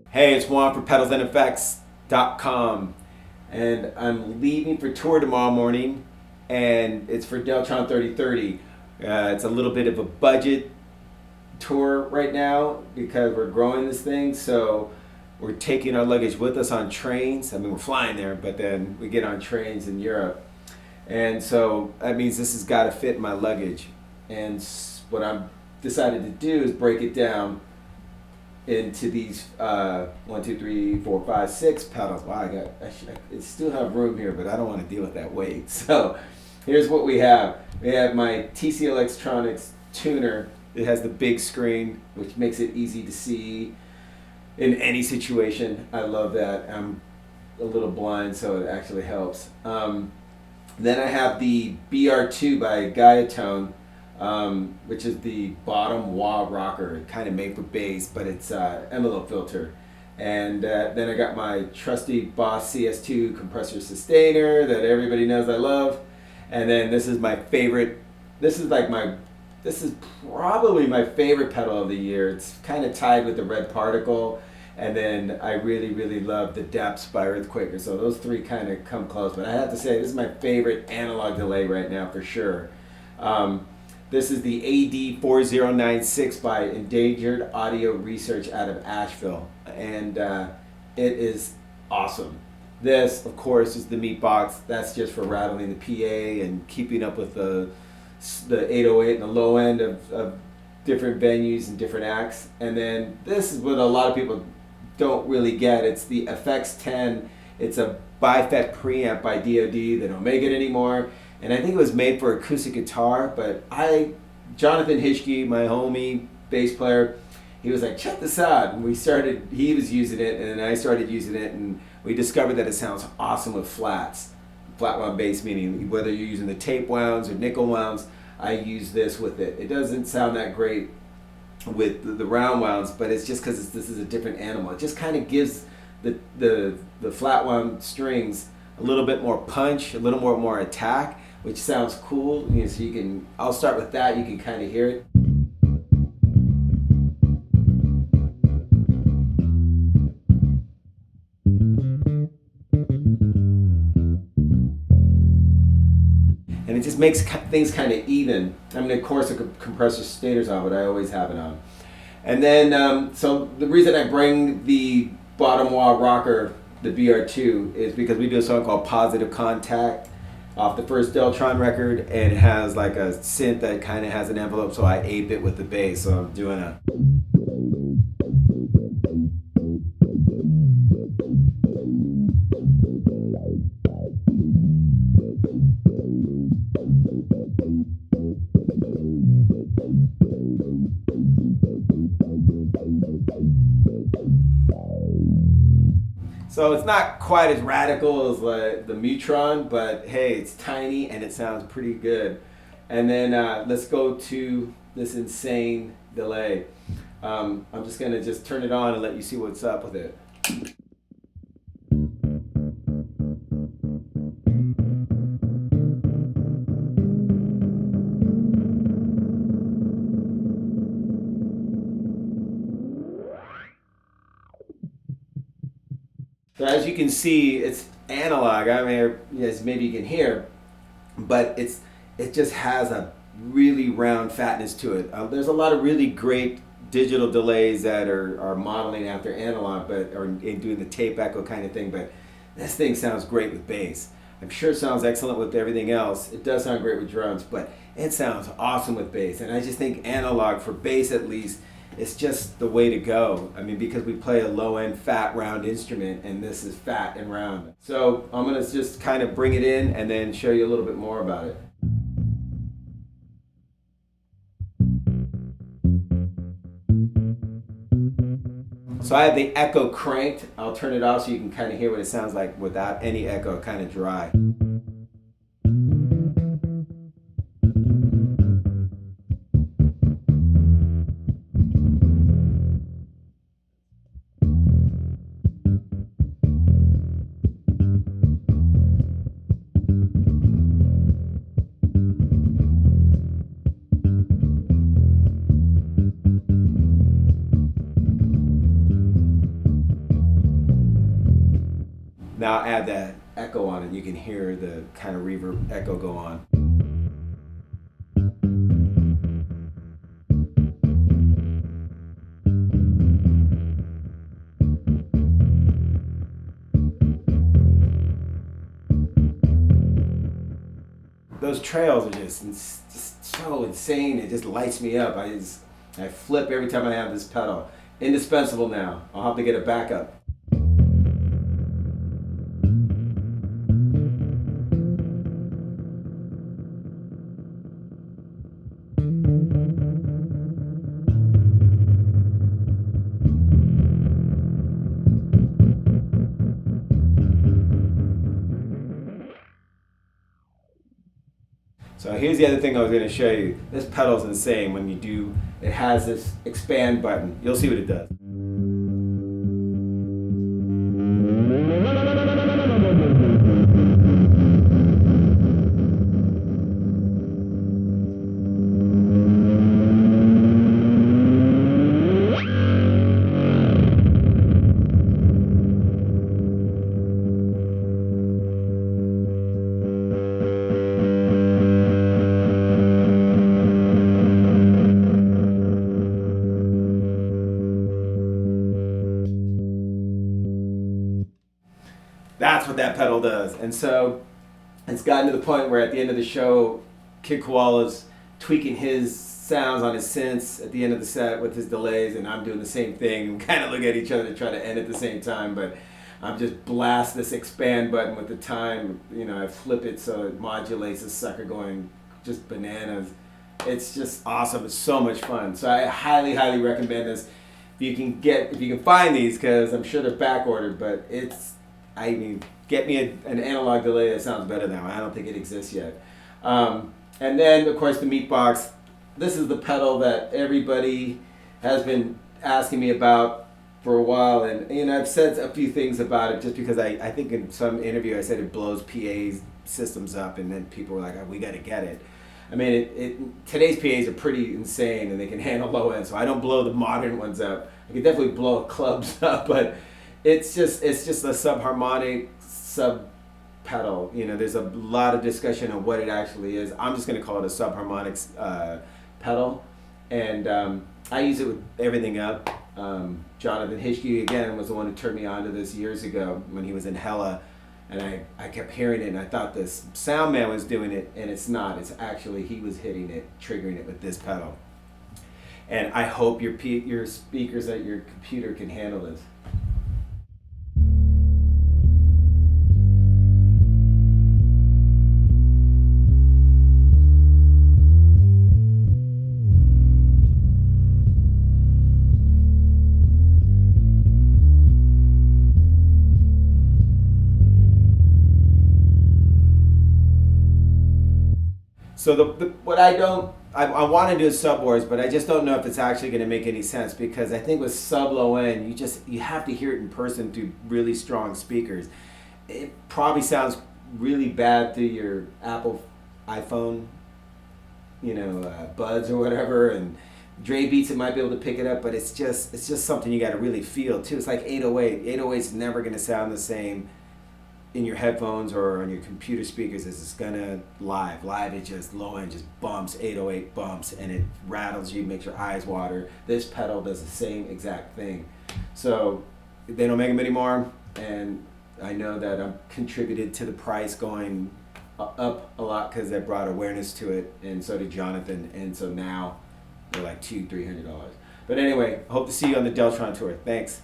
Hey, it's Juan for pedalsandeffects.com, and I'm leaving for tour tomorrow morning, and it's for Deltron 3030. It's a little bit of a budget tour right now because we're growing this thing, so we're taking our luggage with us on trains. I mean, we're flying there, but then we get on trains in Europe, and so that means this has got to fit in my luggage. And what I've decided to do is break it down into these 1, 2, 3, 4, 5, 6 pedals. Wow, I still have room here, but I don't want to deal with that weight. So here's what we have. We have my TC Electronics tuner. It has the big screen, which makes it easy to see in any situation. I love that. I'm a little blind, so it actually helps. Then I have the BR2 by Gaiatone, which is the bottom wah rocker, kind of made for bass, but it's envelope filter. And then I got my trusty Boss CS2 compressor sustainer that everybody knows I love. And then this is my favorite. This is probably my favorite pedal of the year. It's kind of tied with the Red Particle. And then I really, really love the Depths by Earthquaker. So those three kind of come close. But I have to say, this is my favorite analog delay right now for sure. This is the AD4096 by Endangered Audio Research out of Asheville. And it is awesome. This, of course, is the meat box. That's just for rattling the PA and keeping up with the 808 and the low end of different venues and different acts. And then this is what a lot of people don't really get. It's the FX10. It's a bifet preamp by DoD. They don't make it anymore. And I think it was made for acoustic guitar, but Jonathan Hitchke, my homie, bass player, he was like, check this out. And he was using it, and then I started using it, and we discovered that it sounds awesome with flats. Flat wound bass, meaning whether you're using the tape wounds or nickel wounds, I use this with it. It doesn't sound that great with the round wounds, but it's just because this is a different animal. It just kind of gives the flat wound strings a little bit more punch, a little more attack, which sounds cool. You know, so I'll start with that. You can kind of hear it. And it just makes things kind of even. I mean, of course, the compressor sustainer's on, but I always have it on. And then, so the reason I bring the bottom wah rocker, the BR2, is because we do a song called Positive Contact off the first Deltron record, and it has like a synth that kind of has an envelope, so I ape it with the bass. So I'm doing a... So it's not quite as radical as like the Mutron, but hey, it's tiny and it sounds pretty good. And then let's go to this insane delay. I'm just gonna turn it on and let you see what's up with it. So as you can see, it's analog. I mean, yes, maybe you can hear, but it just has a really round fatness to it. There's a lot of really great digital delays that are modeling after analog, but are doing the tape echo kind of thing. But this thing sounds great with bass. I'm sure it sounds excellent with everything else. It does sound great with drums, but it sounds awesome with bass. And I just think analog, for bass at least, it's just the way to go. I mean, because we play a low-end, fat, round instrument, and this is fat and round. So I'm gonna just kind of bring it in and then show you a little bit more about it. So I have the echo cranked. I'll turn it off so you can kind of hear what it sounds like without any echo, kind of dry. Now I'll add that echo on it. You can hear the kind of reverb echo go on. Those trails are just so insane. It just lights me up. I flip every time I have this pedal. Indispensable now. I'll have to get a backup. So here's the other thing I was going to show you. This pedal's insane when you do, it has this expand button. You'll see what it does. That's what that pedal does. And so it's gotten to the point where at the end of the show, Kid Koala's tweaking his sounds on his synths at the end of the set with his delays, and I'm doing the same thing. We kind of look at each other to try to end at the same time, but I'm just blast this expand button with the time. You know, I flip it so it modulates this sucker going just bananas. It's just awesome. It's so much fun. So I highly, highly recommend this. If you can find these, because I'm sure they're back ordered, but get me an analog delay that sounds better than that one. I don't think it exists yet. And then, of course, the meat box. This is the pedal that everybody has been asking me about for a while, and I've said a few things about it just because I think in some interview I said it blows PA systems up, and then people were like, oh, we got to get it. I mean, today's PAs are pretty insane, and they can handle low end, so I don't blow the modern ones up. I can definitely blow clubs up, but it's just a subharmonic sub pedal. You know, there's a lot of discussion on what it actually is. I'm just going to call it a subharmonics pedal, and I use it with everything up. Jonathan Hischke, again, was the one who turned me on to this years ago when he was in Hella, and I kept hearing it, and I thought this sound man was doing it, and it's not. It's actually, he was hitting it, triggering it with this pedal. And I hope your speakers at your computer can handle this. So what I want to do is subwoods, but I just don't know if it's actually going to make any sense, because I think with sub low end, you have to hear it in person through really strong speakers. It probably sounds really bad through your Apple iPhone, buds or whatever, and Dre Beats, it might be able to pick it up, but it's just something you got to really feel too. It's like 808. 808's never going to sound the same in your headphones or on your computer speakers as it's gonna live. Live, it just low end just bumps, 808 bumps, and it rattles you, makes your eyes water. This pedal does the same exact thing. So they don't make them anymore, and I know that I've contributed to the price going up a lot because I brought awareness to it, and so did Jonathan, and so now they're like $200-300. But anyway, hope to see you on the Deltron tour. Thanks.